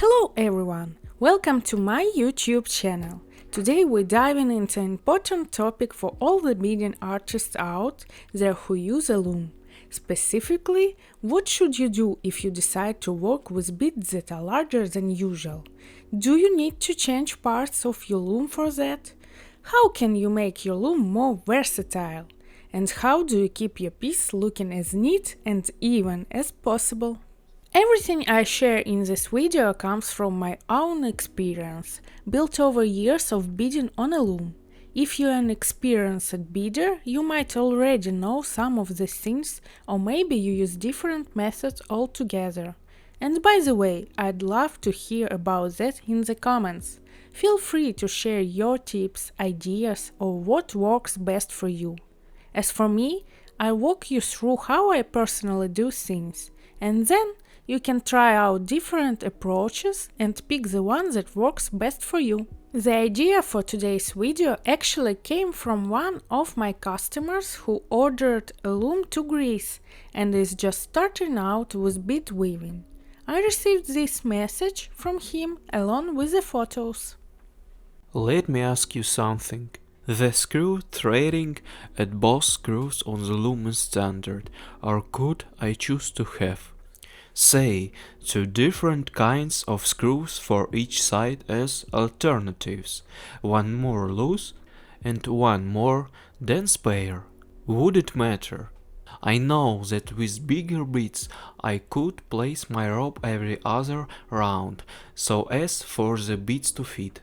Hello everyone! Welcome to my YouTube channel. Today we're diving into an important topic for all the beading artists out there who use a loom. Specifically, what should you do if you decide to work with beads that are larger than usual? Do you need to change parts of your loom for that? How can you make your loom more versatile? And how do you keep your piece looking as neat and even as possible? Everything I share in this video comes from my own experience, built over years of beading on a loom. If you're an experienced beader, you might already know some of these things, or maybe you use different methods altogether. And by the way, I'd love to hear about that in the comments. Feel free to share your tips, ideas, or what works best for you. As for me, I'll walk you through how I personally do things, and then you can try out different approaches and pick the one that works best for you. The idea for today's video actually came from one of my customers who ordered a loom to Greece and is just starting out with bead weaving. I received this message from him along with the photos. Let me ask you something. The screw threading at both screws on the loom standard are good I choose to have. Say, two different kinds of screws for each side as alternatives, one more loose and one more dense pair. Would it matter? I know that with bigger beads I could place my rope every other round, so as for the beads to fit.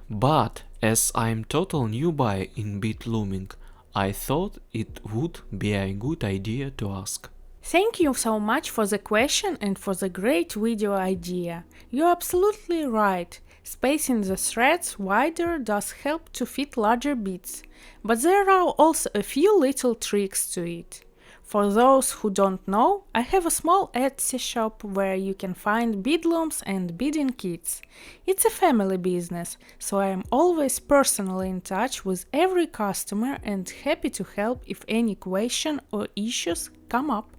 But as I'm total newbie in bead looming, I thought it would be a good idea to ask. Thank you so much for the question and for the great video idea. You're absolutely right. Spacing the threads wider does help to fit larger beads, but there are also a few little tricks to it. For those who don't know, I have a small Etsy shop where you can find bead looms and beading kits. It's a family business, so I am always personally in touch with every customer and happy to help if any question or issues come up.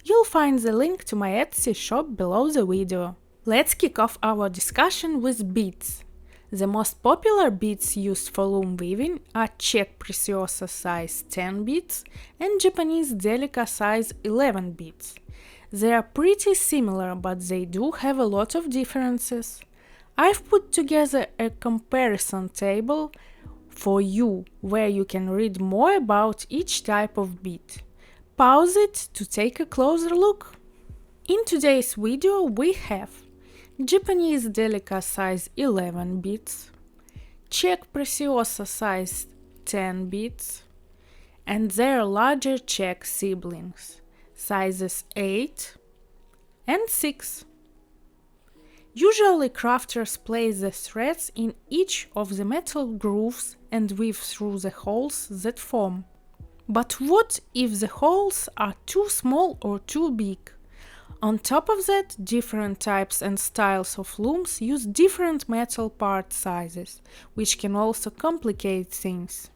You'll find the link to my Etsy shop below the video. Let's kick off our discussion with beads. The most popular beads used for loom weaving are Czech Preciosa size 10 beads and Japanese Delica size 11 beads. They are pretty similar, but they do have a lot of differences. I've put together a comparison table for you where you can read more about each type of bead. Pause it to take a closer look. In today's video we have Japanese Delica size 11 beads, Czech Preciosa size 10 beads, and their larger Czech siblings, sizes 8 and 6. Usually crafters place the threads in each of the metal grooves and weave through the holes that form. But what if the holes are too small or too big? On top of that, different types and styles of looms use different metal part sizes, which can also complicate things.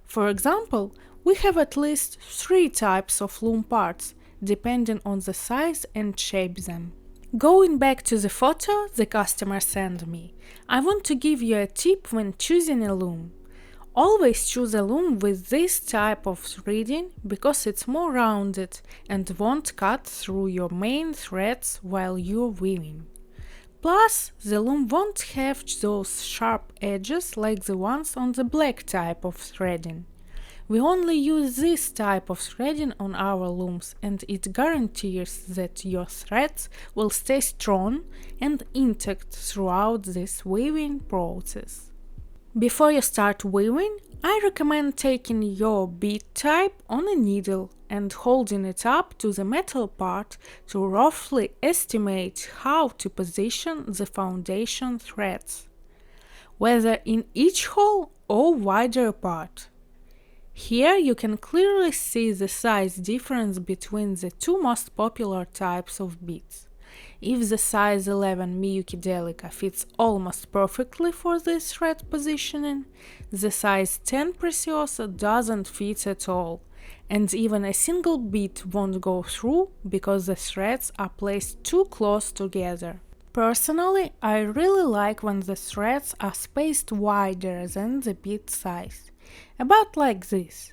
For example, we have at least 3 types of loom parts, depending on the size and shape them. Going back to the photo the customer sent me, I want to give you a tip when choosing a loom. Always choose a loom with this type of threading because it's more rounded and won't cut through your main threads while you're weaving. Plus, the loom won't have those sharp edges like the ones on the black type of threading. We only use this type of threading on our looms, and it guarantees that your threads will stay strong and intact throughout this weaving process. Before you start weaving, I recommend taking your bead type on a needle and holding it up to the metal part to roughly estimate how to position the foundation threads, whether in each hole or wider apart. Here you can clearly see the size difference between the two most popular types of beads. If the size 11 Miyuki Delica fits almost perfectly for this thread positioning, the size 10 Preciosa doesn't fit at all, and even a single bead won't go through because the threads are placed too close together. Personally, I really like when the threads are spaced wider than the bead size, about like this.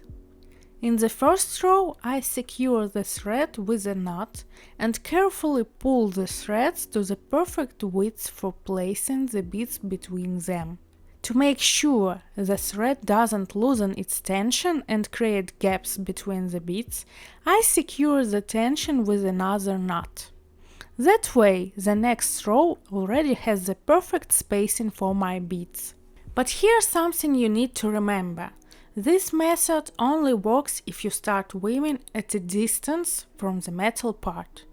In the first row, I secure the thread with a knot and carefully pull the threads to the perfect width for placing the beads between them. To make sure the thread doesn't loosen its tension and create gaps between the beads, I secure the tension with another knot. That way, the next row already has the perfect spacing for my beads. But here's something you need to remember. This method only works if you start weaving at a distance from the metal part.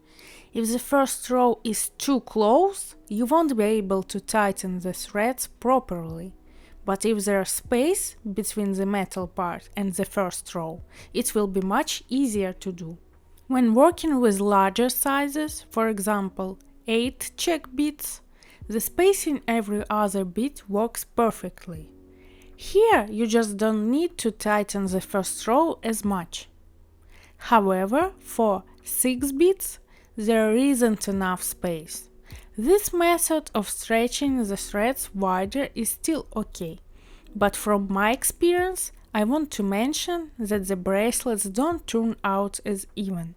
If the first row is too close, you won't be able to tighten the threads properly. But if there's space between the metal part and the first row, it will be much easier to do. When working with larger sizes, for example 8 check beads, the spacing every other bead works perfectly. Here you just don't need to tighten the first row as much. However, for 6 beads, there isn't enough space. This method of stretching the threads wider is still okay, but from my experience, I want to mention that the bracelets don't turn out as even.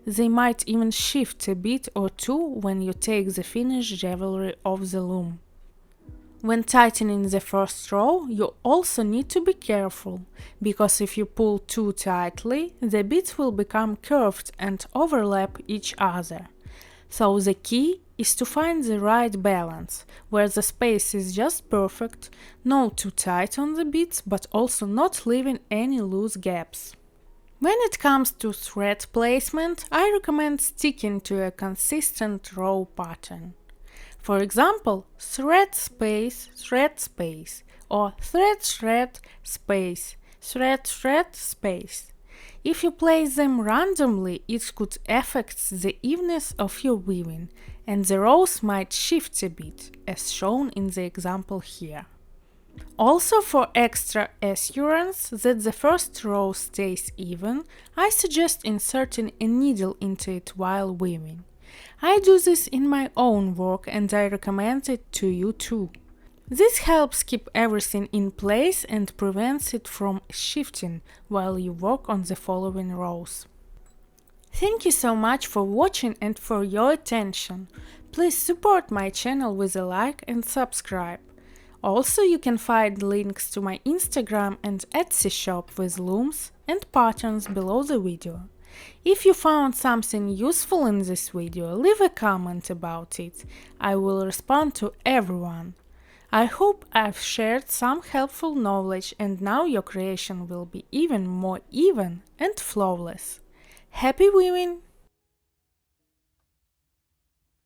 They might even shift a bit or two when you take the finished jewelry off the loom. When tightening the first row, you also need to be careful, because if you pull too tightly, the beads will become curved and overlap each other. So the key is to find the right balance, where the space is just perfect, not too tight on the beads, but also not leaving any loose gaps. When it comes to thread placement, I recommend sticking to a consistent row pattern. For example, thread space, or thread thread space, thread thread space. If you place them randomly, it could affect the evenness of your weaving, and the rows might shift a bit, as shown in the example here. Also, for extra assurance that the first row stays even, I suggest inserting a needle into it while weaving. I do this in my own work and I recommend it to you too. This helps keep everything in place and prevents it from shifting while you work on the following rows. Thank you so much for watching and for your attention. Please support my channel with a like and subscribe. Also, you can find links to my Instagram and Etsy shop with looms and patterns below the video. If you found something useful in this video, leave a comment about it. I will respond to everyone. I hope I've shared some helpful knowledge and now your creation will be even more even and flawless. Happy weaving!